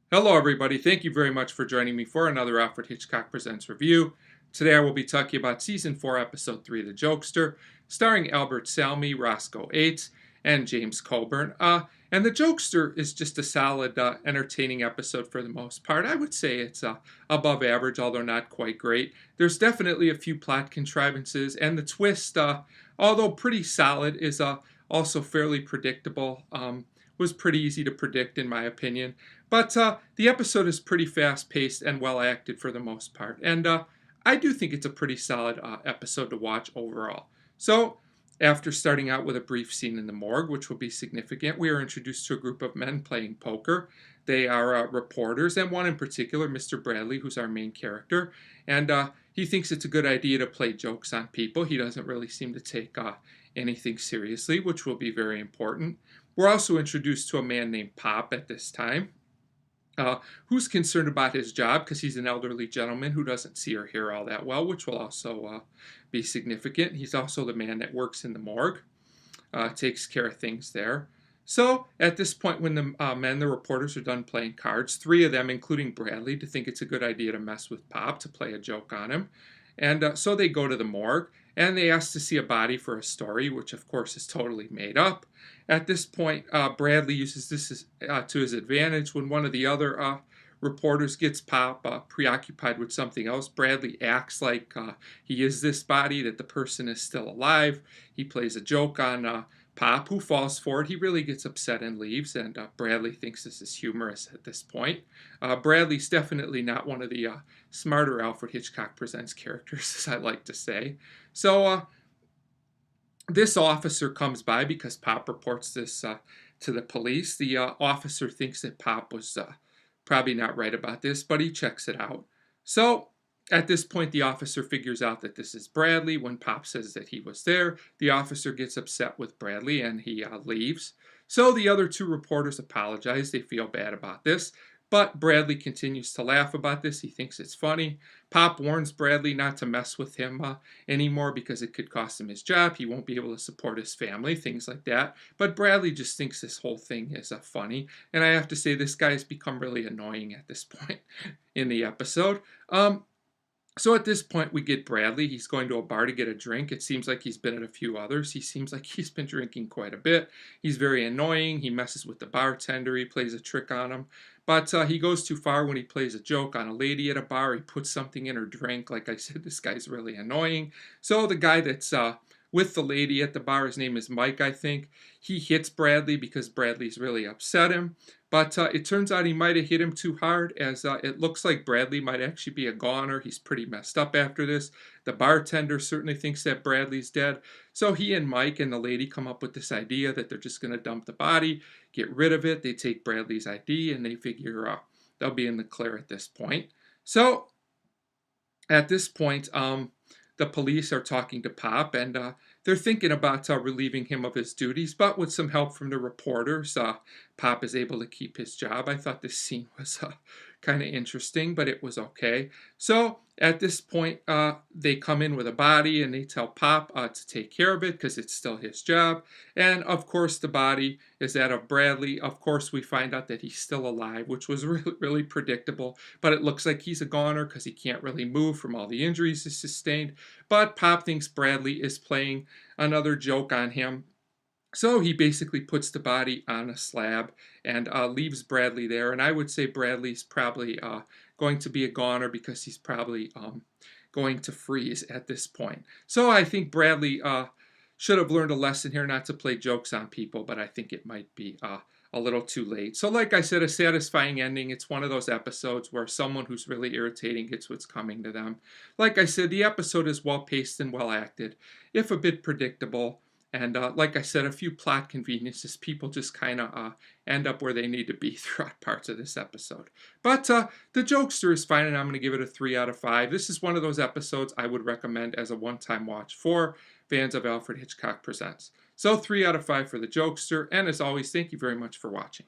Hello, everybody. Thank you very much for joining me for another Alfred Hitchcock Presents review. Today I will be talking about Season 4, Episode 3, The Jokester, starring Albert Salmi, Roscoe 8, and James Coburn. And The Jokester is just a solid, entertaining episode for the most part. I would say it's above average, although not quite great. There's definitely a few plot contrivances, and the twist, although pretty solid, is also fairly predictable. Was pretty easy to predict, in my opinion. But the episode is pretty fast-paced and well-acted for the most part. And I do think it's a pretty solid episode to watch overall. So, after starting out with a brief scene in the morgue, which will be significant, we are introduced to a group of men playing poker. They are reporters, and one in particular, Mr. Bradley, who's our main character. And he thinks it's a good idea to play jokes on people. He doesn't really seem to take anything seriously, which will be very important. We're also introduced to a man named Pop at this time, who's concerned about his job because he's an elderly gentleman who doesn't see or hear all that well, which will also be significant. He's also the man that works in the morgue, takes care of things there. So at this point, when the reporters are done playing cards, three of them, including Bradley, to think it's a good idea to mess with Pop, to play a joke on him. And so they go to the morgue, and they ask to see a body for a story, which of course is totally made up. At this point, Bradley uses this to his advantage. When one of the other reporters gets Pop preoccupied with something else, Bradley acts like he is this body, that the person is still alive. He plays a joke on Pop, who falls for it. He really gets upset and leaves, and Bradley thinks this is humorous at this point. Bradley's definitely not one of the smarter Alfred Hitchcock Presents characters, as I like to say. So this officer comes by because Pop reports this to the police. The officer thinks that Pop was probably not right about this, but he checks it out. So at this point, the officer figures out that this is Bradley. When Pop says that he was there, the officer gets upset with Bradley and he leaves. So the other two reporters apologize. They feel bad about this. But Bradley continues to laugh about this. He thinks it's funny. Pop warns Bradley not to mess with him anymore because it could cost him his job. He won't be able to support his family, things like that. But Bradley just thinks this whole thing is funny. And I have to say, this guy has become really annoying at this point in the episode. So at this point, we get Bradley. He's going to a bar to get a drink. It seems like he's been at a few others. He seems like he's been drinking quite a bit. He's very annoying. He messes with the bartender. He plays a trick on him. But he goes too far when he plays a joke on a lady at a bar. He puts something in her drink. Like I said, this guy's really annoying. So the guy that's with the lady at the bar, his name is Mike, I think. He hits Bradley because Bradley's really upset him. But it turns out he might have hit him too hard, as it looks like Bradley might actually be a goner. He's pretty messed up after this. The bartender certainly thinks that Bradley's dead. So he and Mike and the lady come up with this idea that they're just going to dump the body, get rid of it. They take Bradley's ID, and they figure they'll be in the clear at this point. So at this point, the police are talking to Pop, and they're thinking about relieving him of his duties, but with some help from the reporters, Pop is able to keep his job. I thought this scene was kind of interesting, but it was okay. So at this point, they come in with a body, and they tell Pop to take care of it because it's still his job. And of course, the body is that of Bradley. Of course, we find out that he's still alive, which was really, really predictable. But it looks like he's a goner because he can't really move from all the injuries he sustained. But Pop thinks Bradley is playing another joke on him. So he basically puts the body on a slab and leaves Bradley there. And I would say Bradley's probably going to be a goner because he's probably going to freeze at this point. So I think Bradley should have learned a lesson here not to play jokes on people, but I think it might be a little too late. So like I said, a satisfying ending. It's one of those episodes where someone who's really irritating gets what's coming to them. Like I said, the episode is well-paced and well-acted, if a bit predictable. And like I said, a few plot conveniences. People just kind of end up where they need to be throughout parts of this episode. But the Jokester is fine, and I'm going to give it a 3 out of 5. This is one of those episodes I would recommend as a one-time watch for fans of Alfred Hitchcock Presents. So 3 out of 5 for the Jokester. And as always, thank you very much for watching.